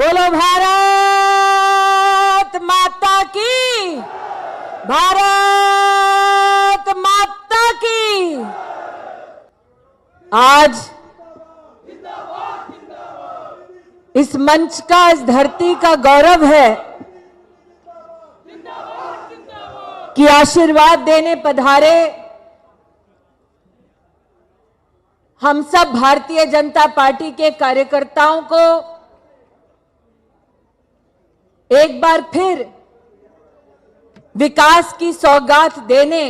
बोलो भारत माता की, भारत माता की। आज इस मंच का, इस धरती का गौरव है कि आशीर्वाद देने पधारे हम सब भारतीय जनता पार्टी के कार्यकर्ताओं को एक बार फिर विकास की सौगात देने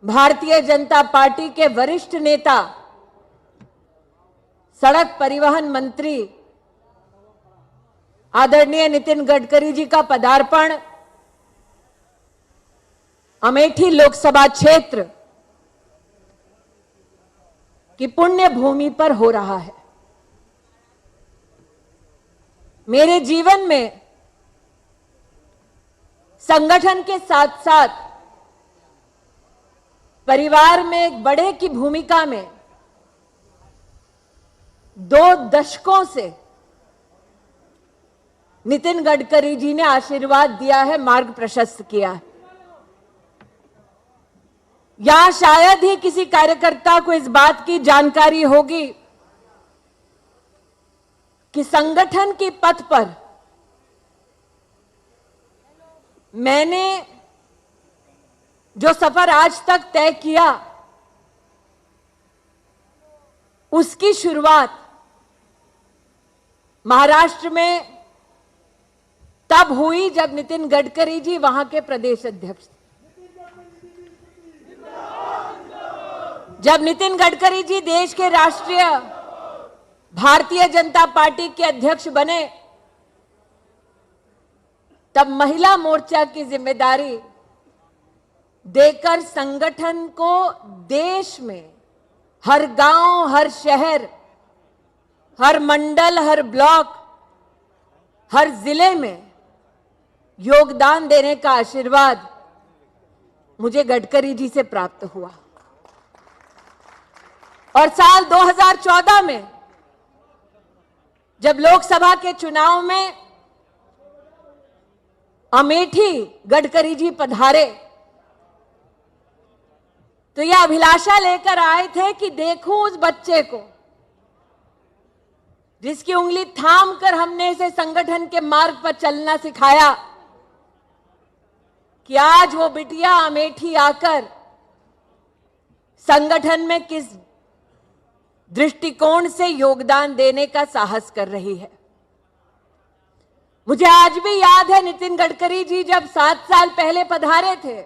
भारतीय जनता पार्टी के वरिष्ठ नेता, सड़क परिवहन मंत्री आदरणीय नितिन गडकरी जी का पदार्पण अमेठी लोकसभा क्षेत्र की पुण्य भूमि पर हो रहा है। मेरे जीवन में संगठन के साथ साथ परिवार में एक बड़े की भूमिका में 2 दशकों से नितिन गडकरी जी ने आशीर्वाद दिया है, मार्ग प्रशस्त किया है। यहां शायद ही किसी कार्यकर्ता को इस बात की जानकारी होगी कि संगठन के पथ पर मैंने जो सफर आज तक तय किया, उसकी शुरुआत महाराष्ट्र में तब हुई जब नितिन गडकरी जी वहां के प्रदेश अध्यक्ष थे। जब नितिन गडकरी जी देश के राष्ट्रीय भारतीय जनता पार्टी के अध्यक्ष बने, तब महिला मोर्चा की जिम्मेदारी देकर संगठन को देश में हर गांव, हर शहर, हर मंडल, हर ब्लॉक, हर जिले में योगदान देने का आशीर्वाद मुझे गडकरी जी से प्राप्त हुआ। और साल 2014 में जब लोकसभा के चुनाव में अमेठी गडकरी जी पधारे, तो यह अभिलाषा लेकर आए थे कि देखूं उस बच्चे को जिसकी उंगली थाम कर हमने इसे संगठन के मार्ग पर चलना सिखाया, कि आज वो बिटिया अमेठी आकर संगठन में किस दृष्टिकोण से योगदान देने का साहस कर रही है। मुझे आज भी याद है नितिन गडकरी जी जब 7 साल पहले पधारे थे,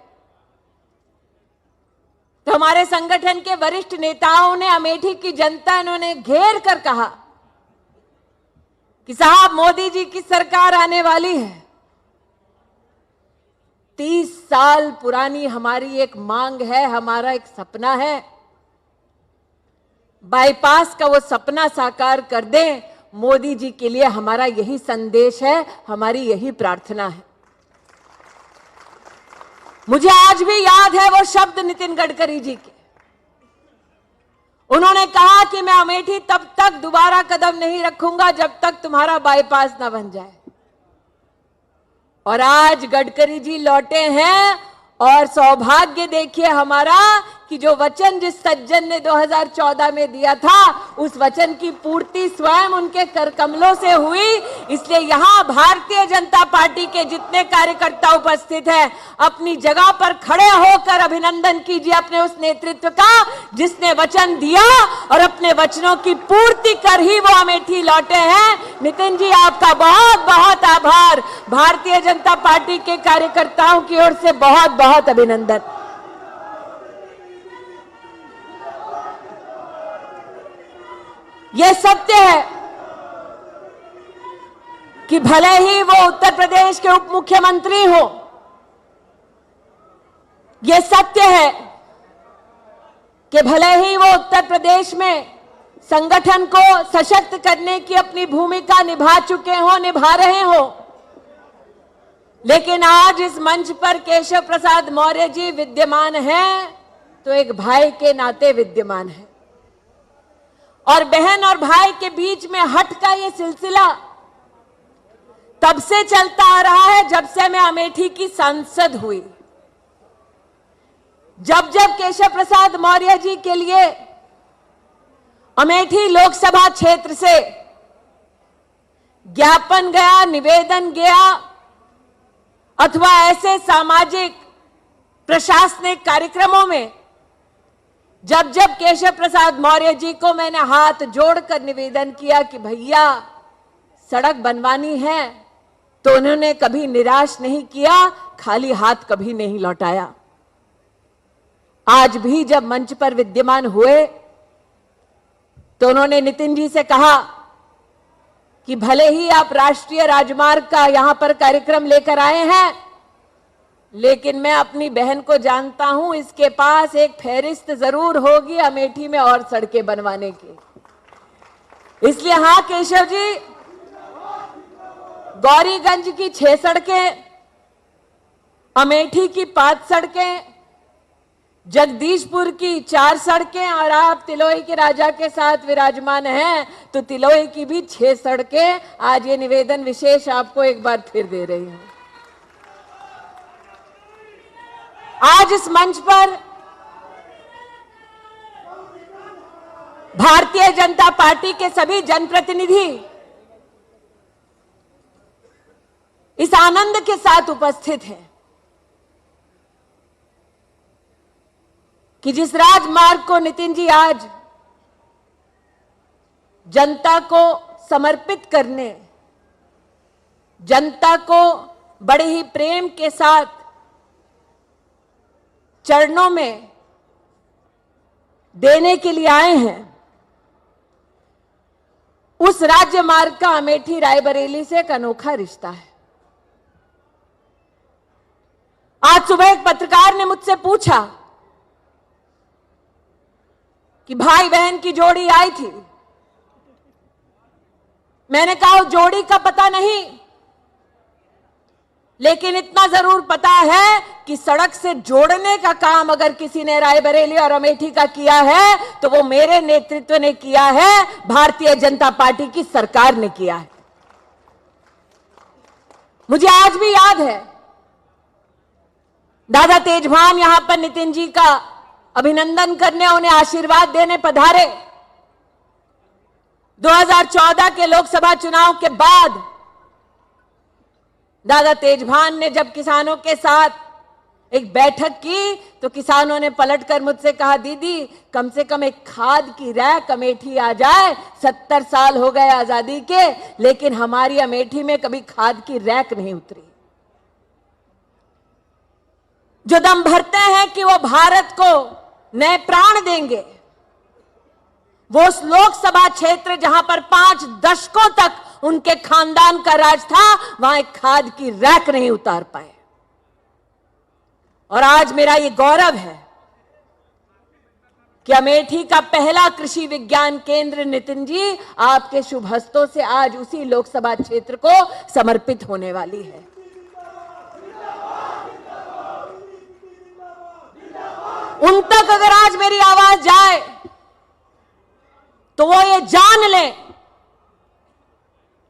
तो हमारे संगठन के वरिष्ठ नेताओं ने, अमेठी की जनता, इन्होंने घेर कर कहा कि साहब मोदी जी की सरकार आने वाली है। 30 साल पुरानी हमारी एक मांग है, हमारा एक सपना है, बाईपास का वो सपना साकार कर दें। मोदी जी के लिए हमारा यही संदेश है, हमारी यही प्रार्थना है। मुझे आज भी याद है वो शब्द नितिन गडकरी जी के। उन्होंने कहा कि मैं अमेठी तब तक दोबारा कदम नहीं रखूंगा जब तक तुम्हारा बाईपास ना बन जाए। और आज गडकरी जी लौटे हैं और सौभाग्य देखिए हमारा कि जो वचन जिस सज्जन ने 2014 में दिया था, उस वचन की पूर्ति स्वयं उनके करकमलों से हुई। इसलिए यहां भारतीय जनता पार्टी के जितने कार्यकर्ता उपस्थित हैं, अपनी जगह पर खड़े होकर अभिनंदन कीजिए अपने उस नेतृत्व का जिसने वचन दिया और अपने वचनों की पूर्ति कर ही वो अमेठी लौटे हैं। नितिन जी, आपका बहुत बहुत आभार। भारतीय जनता पार्टी के कार्यकर्ताओं की ओर से बहुत बहुत अभिनंदन। यह सत्य है कि भले ही वो उत्तर प्रदेश के उप मुख्यमंत्री हो, यह सत्य है कि भले ही वो उत्तर प्रदेश में संगठन को सशक्त करने की अपनी भूमिका निभा चुके हो, निभा रहे हो, लेकिन आज इस मंच पर केशव प्रसाद मौर्य जी विद्यमान हैं तो एक भाई के नाते विद्यमान है। और बहन और भाई के बीच में हट का ये सिलसिला तब से चलता आ रहा है जब से मैं अमेठी की सांसद हुई। जब जब केशव प्रसाद मौर्य जी के लिए अमेठी लोकसभा क्षेत्र से ज्ञापन गया, निवेदन गया अथवा ऐसे सामाजिक प्रशासनिक कार्यक्रमों में जब जब केशव प्रसाद मौर्य जी को मैंने हाथ जोड़कर निवेदन किया कि भैया सड़क बनवानी है, तो उन्होंने कभी निराश नहीं किया, खाली हाथ कभी नहीं लौटाया। आज भी जब मंच पर विद्यमान हुए तो उन्होंने नितिन जी से कहा कि भले ही आप राष्ट्रीय राजमार्ग का यहां पर कार्यक्रम लेकर आए हैं, लेकिन मैं अपनी बहन को जानता हूं, इसके पास एक फहरिस्त जरूर होगी अमेठी में और सड़कें बनवाने की। इसलिए हां केशव जी, गौरीगंज की 6 सड़कें, अमेठी की 5 सड़कें, जगदीशपुर की 4 सड़कें और आप तिलोई के राजा के साथ विराजमान हैं तो तिलोई की भी 6 सड़कें आज ये निवेदन विशेष आपको एक बार फिर दे रही हूं। आज इस मंच पर भारतीय जनता पार्टी के सभी जनप्रतिनिधि इस आनंद के साथ उपस्थित हैं कि जिस राजमार्ग को नितिन जी आज जनता को समर्पित करने, जनता को बड़े ही प्रेम के साथ चरणों में देने के लिए आए हैं, उस राज्य मार्ग का अमेठी रायबरेली से एक अनोखा रिश्ता है। आज सुबह एक पत्रकार ने मुझसे पूछा कि भाई बहन की जोड़ी आई थी। मैंने कहा जोड़ी का पता नहीं, लेकिन इतना जरूर पता है कि सड़क से जोड़ने का काम अगर किसी ने रायबरेली और अमेठी का किया है तो वो मेरे नेतृत्व ने किया है, भारतीय जनता पार्टी की सरकार ने किया है। मुझे आज भी याद है दादा तेजभान यहां पर नितिन जी का अभिनंदन करने, उन्हें आशीर्वाद देने पधारे। 2014 के लोकसभा चुनाव के बाद दादा तेजभान ने जब किसानों के साथ एक बैठक की तो किसानों ने पलटकर मुझसे कहा, दीदी कम से कम एक खाद की रैक अमेठी आ जाए। 70 साल हो गए आजादी के, लेकिन हमारी अमेठी में कभी खाद की रैक नहीं उतरी। जो दम भरते हैं कि वो भारत को नए प्राण देंगे, वो उस लोकसभा क्षेत्र जहां पर 5 दशकों तक उनके खानदान का राज था, वहां एक खाद की रैक नहीं उतार पाए। और आज मेरा ये गौरव है कि अमेठी का पहला कृषि विज्ञान केंद्र नितिन जी आपके शुभ हस्तों से आज उसी लोकसभा क्षेत्र को समर्पित होने वाली है। उन तक अगर आज मेरी आवाज जाए तो वो ये जान लें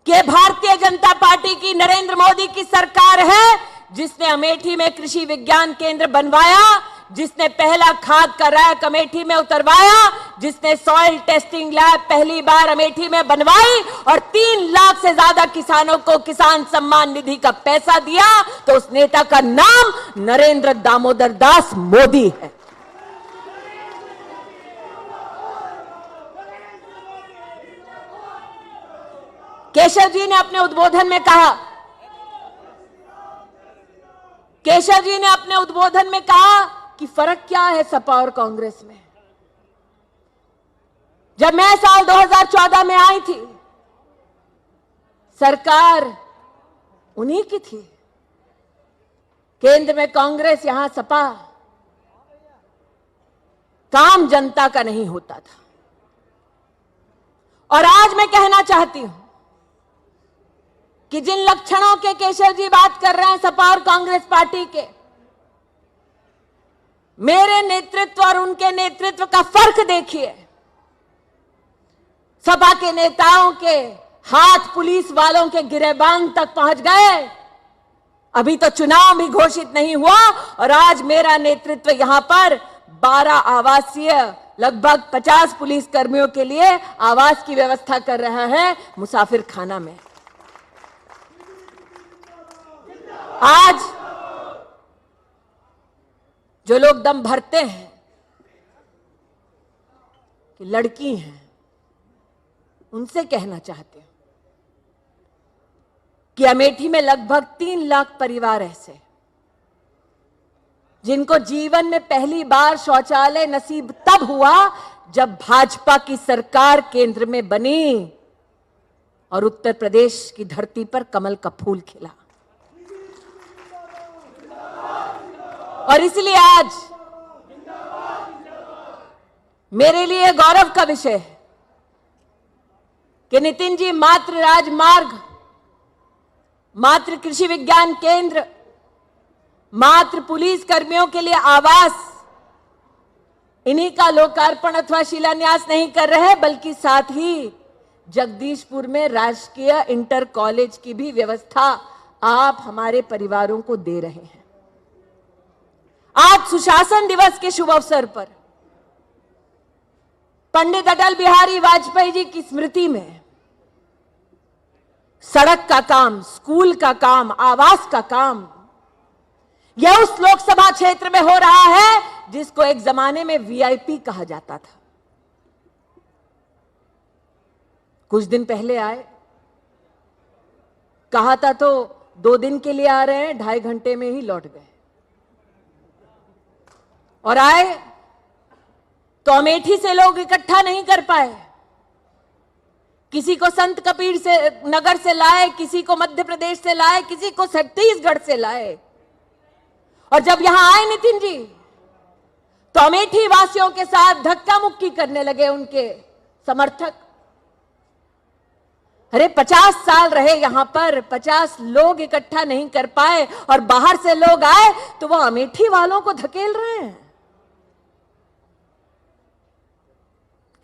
कि भारतीय जनता पार्टी की नरेंद्र मोदी की सरकार है जिसने अमेठी में कृषि विज्ञान केंद्र बनवाया, जिसने पहला खाद का रैक अमेठी में उतरवाया, जिसने सॉइल टेस्टिंग लैब पहली बार अमेठी में बनवाई और 3 लाख से ज्यादा किसानों को किसान सम्मान निधि का पैसा दिया, तो उस नेता का नाम नरेंद्र दामोदर दास मोदी है। केशव जी ने अपने उद्बोधन में कहा, केशव जी ने अपने उद्बोधन में कहा कि फर्क क्या है सपा और कांग्रेस में। जब मैं साल 2014 में आई थी, सरकार उन्हीं की थी, केंद्र में कांग्रेस, यहां सपा। काम जनता का नहीं होता था। और आज मैं कहना चाहती हूं कि जिन लक्षणों के केशव जी बात कर रहे हैं सपा और कांग्रेस पार्टी के, मेरे नेतृत्व और उनके नेतृत्व का फर्क देखिए। सपा के नेताओं के हाथ पुलिस वालों के गिरेबान तक पहुंच गए। अभी तो चुनाव भी घोषित नहीं हुआ और आज मेरा नेतृत्व यहां पर 12 आवासीय लगभग 50 पुलिस कर्मियों के लिए आवास की व्यवस्था कर रहा है मुसाफिर खाना में। आज जो लोग दम भरते हैं कि लड़की हैं, उनसे कहना चाहते हैं कि अमेठी में लगभग 3 लाख परिवार ऐसे जिनको जीवन में पहली बार शौचालय नसीब तब हुआ जब भाजपा की सरकार केंद्र में बनी और उत्तर प्रदेश की धरती पर कमल का फूल खिला। और इसलिए आज मेरे लिए गौरव का विषय है कि नितिन जी मातृ राजमार्ग, मातृ कृषि विज्ञान केंद्र, मातृ पुलिस कर्मियों के लिए आवास, इन्हीं का लोकार्पण अथवा शिलान्यास नहीं कर रहे बल्कि साथ ही जगदीशपुर में राजकीय इंटर कॉलेज की भी व्यवस्था आप हमारे परिवारों को दे रहे हैं। आज सुशासन दिवस के शुभ अवसर पर पंडित अटल बिहारी वाजपेयी जी की स्मृति में सड़क का काम, स्कूल का काम, आवास का काम, यह उस लोकसभा क्षेत्र में हो रहा है जिसको एक जमाने में वीआईपी कहा जाता था। कुछ दिन पहले आए, कहा था तो 2 दिन के लिए आ रहे हैं, 2.5 घंटे में ही लौट गए। और आए तो अमेठी से लोग इकट्ठा नहीं कर पाए, किसी को संत कबीर से नगर से लाए, किसी को मध्य प्रदेश से लाए, किसी को छत्तीसगढ़ से लाए। और जब यहां आए नितिन जी तो अमेठी वासियों के साथ धक्का मुक्की करने लगे उनके समर्थक। अरे 50 साल रहे यहां पर, 50 लोग इकट्ठा नहीं कर पाए और बाहर से लोग आए तो वो अमेठी वालों को धकेल रहे हैं।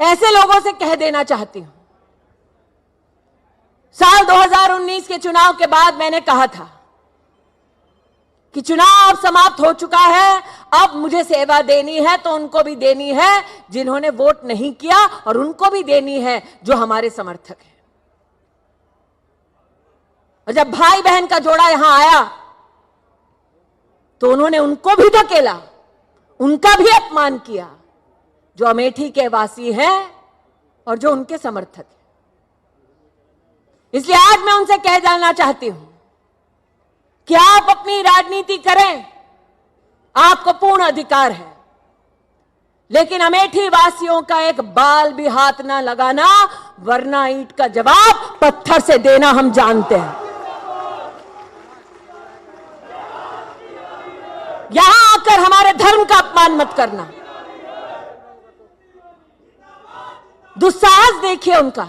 ऐसे लोगों से कह देना चाहती हूं, साल 2019 के चुनाव के बाद मैंने कहा था कि चुनाव समाप्त हो चुका है, अब मुझे सेवा देनी है तो उनको भी देनी है जिन्होंने वोट नहीं किया और उनको भी देनी है जो हमारे समर्थक हैं। और जब भाई बहन का जोड़ा यहां आया तो उन्होंने उनको भी धकेला, उनका भी अपमान किया जो अमेठी के वासी हैं और जो उनके समर्थक हैं। इसलिए आज मैं उनसे कह डालना चाहती हूं कि आप अपनी राजनीति करें, आपको पूर्ण अधिकार है, लेकिन अमेठी वासियों का एक बाल भी हाथ ना लगाना, वरना ईंट का जवाब पत्थर से देना हम जानते हैं। यहां आकर हमारे धर्म का अपमान मत करना। दुस्साहस देखिए उनका।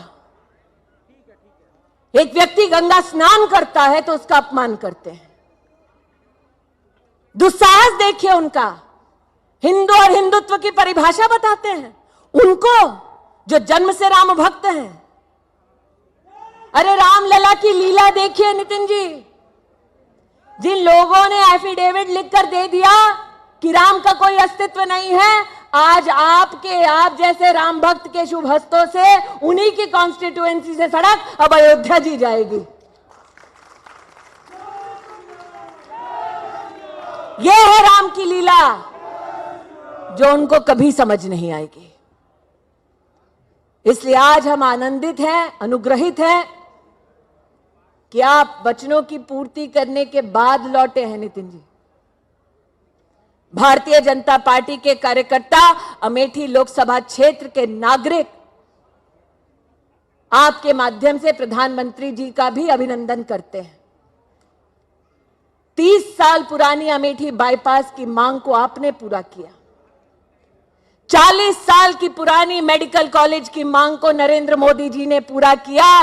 एक व्यक्ति गंगा स्नान करता है तो उसका अपमान करते हैं। दुस्साहस देखिए उनका। हिंदू और हिंदुत्व की परिभाषा बताते हैं उनको जो जन्म से राम भक्त हैं। अरे रामलला की लीला देखिए नितिन जी। जिन लोगों ने एफिडेविट लिखकर दे दिया कि राम का कोई अस्तित्व नहीं है, आज आप जैसे राम भक्त के शुभ हस्तों से उन्हीं की कॉन्स्टिट्यूएंसी से सड़क अब अयोध्या जी जाएगी। यह है राम की लीला जो उनको कभी समझ नहीं आएगी। इसलिए आज हम आनंदित हैं, अनुग्रहित हैं कि आप वचनों की पूर्ति करने के बाद लौटे हैं नितिन जी। भारतीय जनता पार्टी के कार्यकर्ता, अमेठी लोकसभा क्षेत्र के नागरिक आपके माध्यम से प्रधानमंत्री जी का भी अभिनंदन करते हैं। 30 साल पुरानी अमेठी बाईपास की मांग को आपने पूरा किया। 40 साल की पुरानी मेडिकल कॉलेज की मांग को नरेंद्र मोदी जी ने पूरा किया।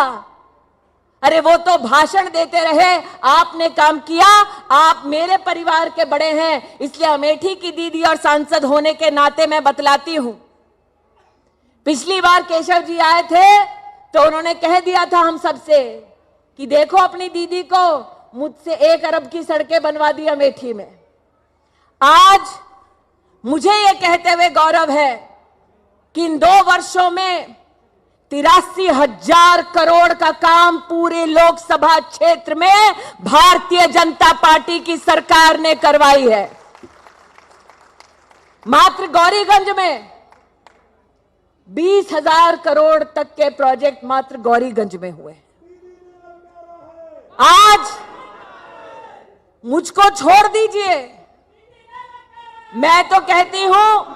अरे वो तो भाषण देते रहे, आपने काम किया। आप मेरे परिवार के बड़े हैं, इसलिए अमेठी की दीदी और सांसद होने के नाते मैं बतलाती हूं पिछली बार केशव जी आए थे तो उन्होंने कह दिया था हम सबसे कि देखो अपनी दीदी को, मुझसे 1 अरब की सड़कें बनवा दी अमेठी में। आज मुझे यह कहते हुए गौरव है कि इन 2 वर्षों में 83,000 करोड़ का काम पूरे लोकसभा क्षेत्र में भारतीय जनता पार्टी की सरकार ने करवाई है। मात्र गौरीगंज में 20,000 करोड़ तक के प्रोजेक्ट मात्र गौरीगंज में हुए। आज मुझको छोड़ दीजिए, मैं तो कहती हूं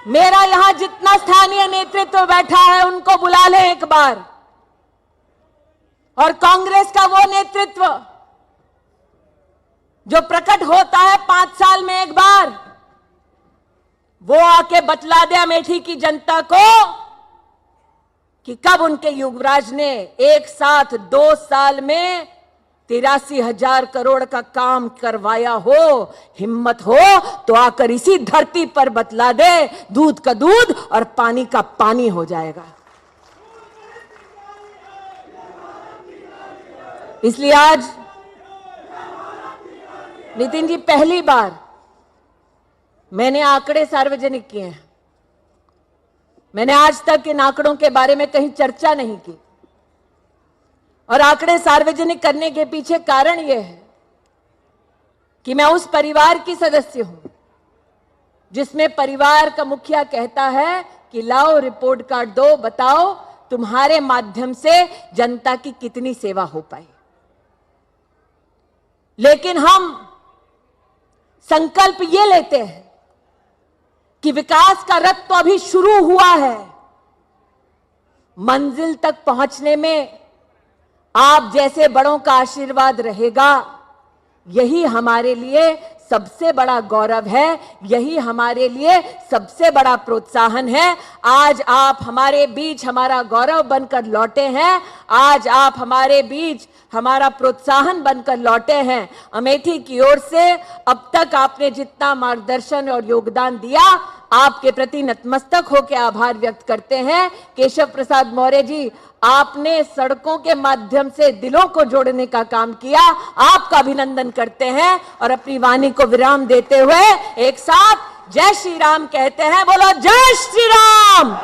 मेरा यहां जितना स्थानीय नेतृत्व बैठा है उनको बुला ले एक बार, और कांग्रेस का वो नेतृत्व जो प्रकट होता है 5 साल में एक बार, वो आके बतला दे अमेठी की जनता को कि कब उनके युवराज ने एक साथ 2 साल में 83,000 करोड़ का काम करवाया हो। हिम्मत हो तो आकर इसी धरती पर बतला दे, दूध का दूध और पानी का पानी हो जाएगा। इसलिए आज नितिन जी पहली बार मैंने आंकड़े सार्वजनिक किए हैं। मैंने आज तक इन आंकड़ों के बारे में कहीं चर्चा नहीं की, और आंकड़े सार्वजनिक करने के पीछे कारण यह है कि मैं उस परिवार की सदस्य हूं जिसमें परिवार का मुखिया कहता है कि लाओ रिपोर्ट कार्ड दो, बताओ तुम्हारे माध्यम से जनता की कितनी सेवा हो पाई। लेकिन हम संकल्प ये लेते हैं कि विकास का रथ तो अभी शुरू हुआ है, मंजिल तक पहुंचने में आप जैसे बड़ों का आशीर्वाद रहेगा। यही हमारे लिए सबसे बड़ा गौरव है, यही हमारे लिए सबसे बड़ा प्रोत्साहन है। आज आप हमारे बीच हमारा गौरव बनकर लौटे हैं, आज आप हमारे बीच हमारा प्रोत्साहन बनकर लौटे हैं। अमेठी की ओर से अब तक आपने जितना मार्गदर्शन और योगदान दिया, आपके प्रति नतमस्तक होकर आभार व्यक्त करते हैं। केशव प्रसाद मौर्य जी, आपने सड़कों के माध्यम से दिलों को जोड़ने का काम किया, आपका अभिनंदन करते हैं। और अपनी वाणी को विराम देते हुए एक साथ जय श्री राम कहते हैं। बोलो जय श्री राम।